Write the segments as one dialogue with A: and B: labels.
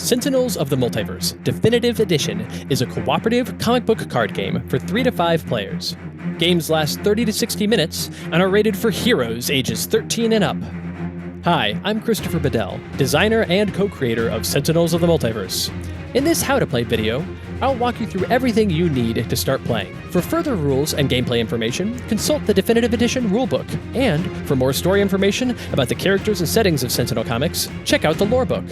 A: Sentinels of the Multiverse Definitive Edition is a cooperative comic book card game for 3 to 5 players. Games last 30 to 60 minutes and are rated for heroes ages 13 and up. Hi, I'm Christopher Bedell, designer and co-creator of Sentinels of the Multiverse. In this How to Play video, I'll walk you through everything you need to start playing. For further rules and gameplay information, consult the Definitive Edition rulebook. And for more story information about the characters and settings of Sentinel comics, check out the lore book.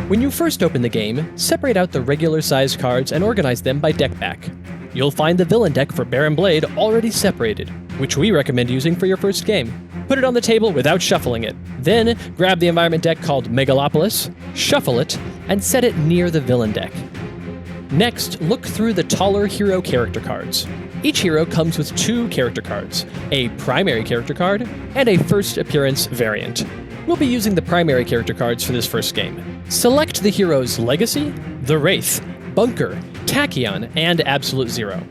A: When you first open the game, separate out the regular-sized cards and organize them by deck back. You'll find the villain deck for Bear and Blade already separated, which we recommend using for your first game. Put it on the table without shuffling it. Then, grab the environment deck called Megalopolis, shuffle it, and set it near the villain deck. Next, look through the taller hero character cards. Each hero comes with 2 character cards, a primary character card and a first appearance variant. We'll be using the primary character cards for this first game. Select the hero's Legacy, the Wraith, Bunker, Tachyon, and Absolute Zero.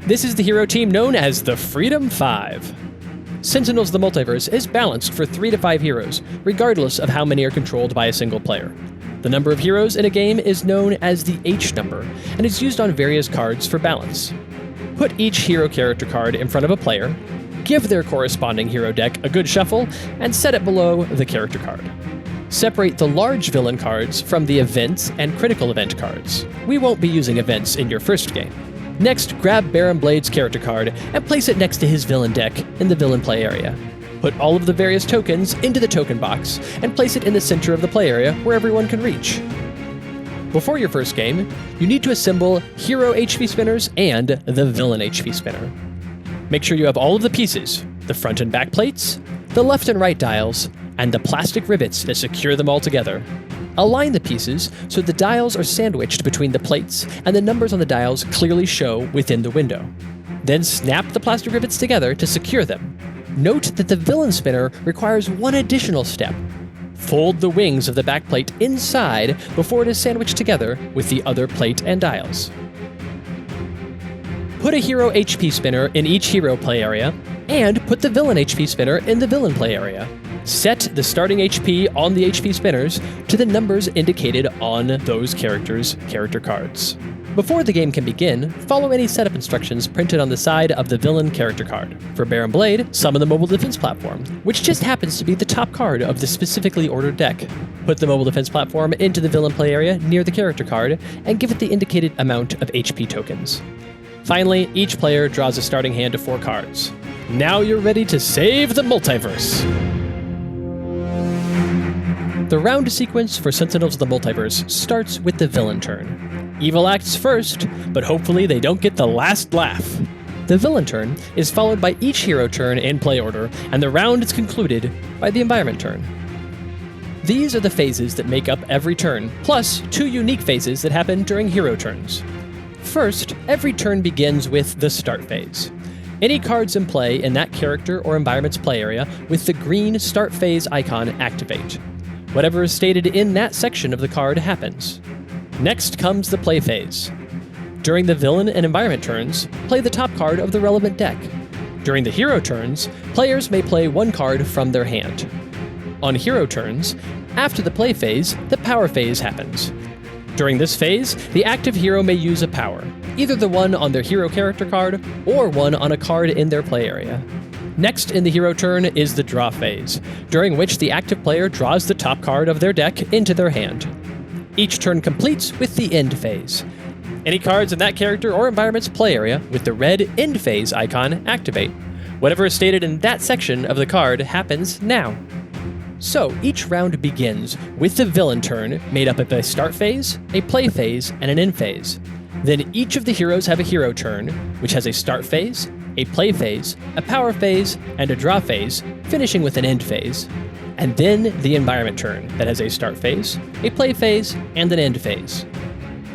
A: This is the hero team known as the Freedom 5. Sentinels of the Multiverse is balanced for 3 to 5 heroes, regardless of how many are controlled by a single player. The number of heroes in a game is known as the H number, and is used on various cards for balance. Put each hero character card in front of a player, give their corresponding hero deck a good shuffle, and set it below the character card. Separate the large villain cards from the events and critical event cards. We won't be using events in your first game. Next, grab Bear and Blade's character card and place it next to his villain deck in the villain play area. Put all of the various tokens into the token box and place it in the center of the play area where everyone can reach. Before your first game, you need to assemble hero HP spinners and the villain HP spinner. Make sure you have all of the pieces, the front and back plates, the left and right dials, and the plastic rivets that secure them all together. Align the pieces so the dials are sandwiched between the plates and the numbers on the dials clearly show within the window. Then snap the plastic rivets together to secure them. Note that the villain spinner requires one additional step. Fold the wings of the back plate inside before it is sandwiched together with the other plate and dials. Put a hero HP spinner in each hero play area, and put the villain HP spinner in the villain play area. Set the starting HP on the HP spinners to the numbers indicated on those characters' character cards. Before the game can begin, follow any setup instructions printed on the side of the villain character card. For Bear and Blade, summon the mobile defense platform, which just happens to be the top card of the specifically ordered deck. Put the mobile defense platform into the villain play area near the character card, and give it the indicated amount of HP tokens. Finally, each player draws a starting hand of 4 cards. Now you're ready to save the multiverse! The round sequence for Sentinels of the Multiverse starts with the villain turn. Evil acts first, but hopefully they don't get the last laugh. The villain turn is followed by each hero turn in play order, and the round is concluded by the environment turn. These are the phases that make up every turn, plus 2 unique phases that happen during hero turns. First, every turn begins with the start phase. Any cards in play in that character or environment's play area with the green start phase icon activate. Whatever is stated in that section of the card happens. Next comes the play phase. During the villain and environment turns, play the top card of the relevant deck. During the hero turns, players may play 1 card from their hand. On hero turns, after the play phase, the power phase happens. During this phase, the active hero may use a power, either the one on their hero character card or one on a card in their play area. Next in the hero turn is the draw phase, during which the active player draws the top card of their deck into their hand. Each turn completes with the end phase. Any cards in that character or environment's play area with the red end phase icon activate. Whatever is stated in that section of the card happens now. So each round begins with the villain turn made up of a start phase, a play phase, and an end phase. Then each of the heroes have a hero turn, which has a start phase, a play phase, a power phase, and a draw phase, finishing with an end phase. And then the environment turn that has a start phase, a play phase, and an end phase.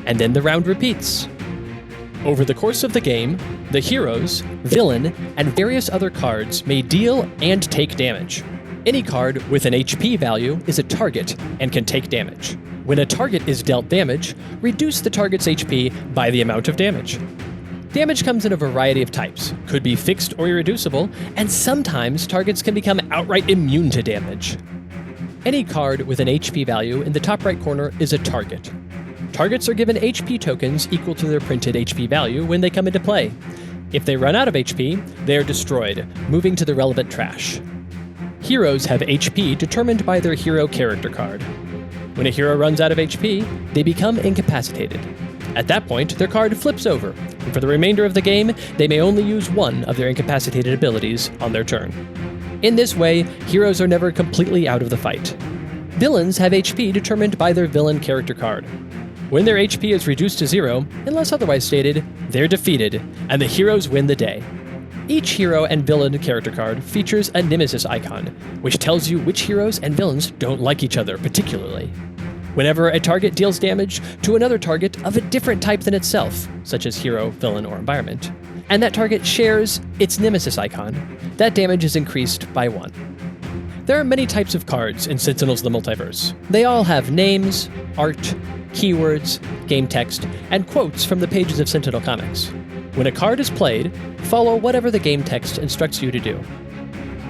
A: And then the round repeats. Over the course of the game, the heroes, villain, and various other cards may deal and take damage. Any card with an HP value is a target and can take damage. When a target is dealt damage, reduce the target's HP by the amount of damage. Damage comes in a variety of types, could be fixed or irreducible, and sometimes targets can become outright immune to damage. Any card with an HP value in the top right corner is a target. Targets are given HP tokens equal to their printed HP value when they come into play. If they run out of HP, they are destroyed, moving to the relevant trash. Heroes have HP determined by their hero character card. When a hero runs out of HP, they become incapacitated. At that point, their card flips over, and for the remainder of the game, they may only use one of their incapacitated abilities on their turn. In this way, heroes are never completely out of the fight. Villains have HP determined by their villain character card. When their HP is reduced to 0, unless otherwise stated, they're defeated, and the heroes win the day. Each hero and villain character card features a nemesis icon, which tells you which heroes and villains don't like each other particularly. Whenever a target deals damage to another target of a different type than itself, such as hero, villain, or environment, and that target shares its nemesis icon, that damage is increased by 1. There are many types of cards in Sentinels of the Multiverse. They all have names, art, keywords, game text, and quotes from the pages of Sentinel comics. When a card is played, follow whatever the game text instructs you to do.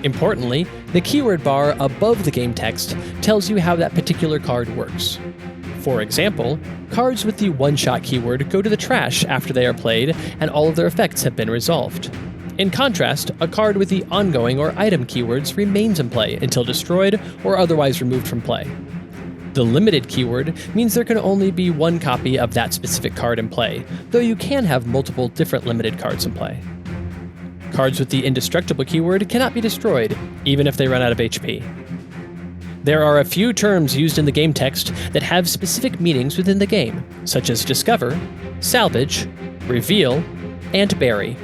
A: Importantly, the keyword bar above the game text tells you how that particular card works. For example, cards with the one-shot keyword go to the trash after they are played and all of their effects have been resolved. In contrast, a card with the ongoing or item keywords remains in play until destroyed or otherwise removed from play. The limited keyword means there can only be one copy of that specific card in play, though you can have multiple different limited cards in play. Cards with the indestructible keyword cannot be destroyed, even if they run out of HP. There are a few terms used in the game text that have specific meanings within the game, such as discover, salvage, reveal, and bury,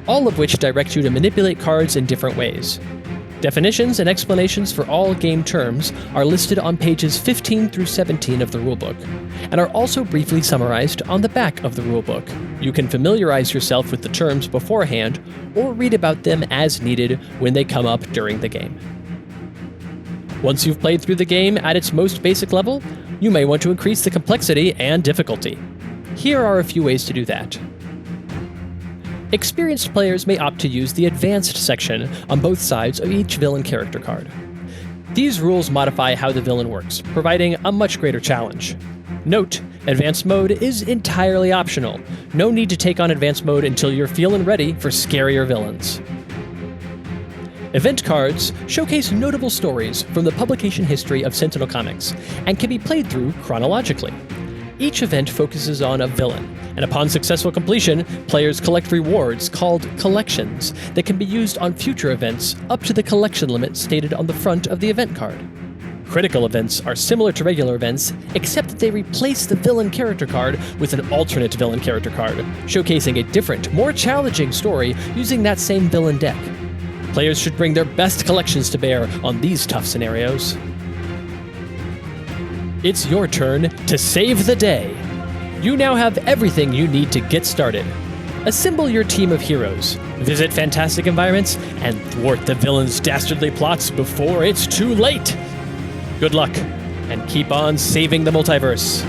A: all of which direct you to manipulate cards in different ways. Definitions and explanations for all game terms are listed on pages 15 through 17 of the rulebook, and are also briefly summarized on the back of the rulebook. You can familiarize yourself with the terms beforehand, or read about them as needed when they come up during the game. Once you've played through the game at its most basic level, you may want to increase the complexity and difficulty. Here are a few ways to do that. Experienced players may opt to use the Advanced section on both sides of each villain character card. These rules modify how the villain works, providing a much greater challenge. Note, Advanced mode is entirely optional. No need to take on Advanced mode until you're feeling ready for scarier villains. Event cards showcase notable stories from the publication history of Sentinel comics, and can be played through chronologically. Each event focuses on a villain, and upon successful completion, players collect rewards called collections that can be used on future events up to the collection limit stated on the front of the event card. Critical events are similar to regular events, except that they replace the villain character card with an alternate villain character card, showcasing a different, more challenging story using that same villain deck. Players should bring their best collections to bear on these tough scenarios. It's your turn to save the day. You now have everything you need to get started. Assemble your team of heroes, visit fantastic environments, and thwart the villain's dastardly plots before it's too late. Good luck, and keep on saving the multiverse.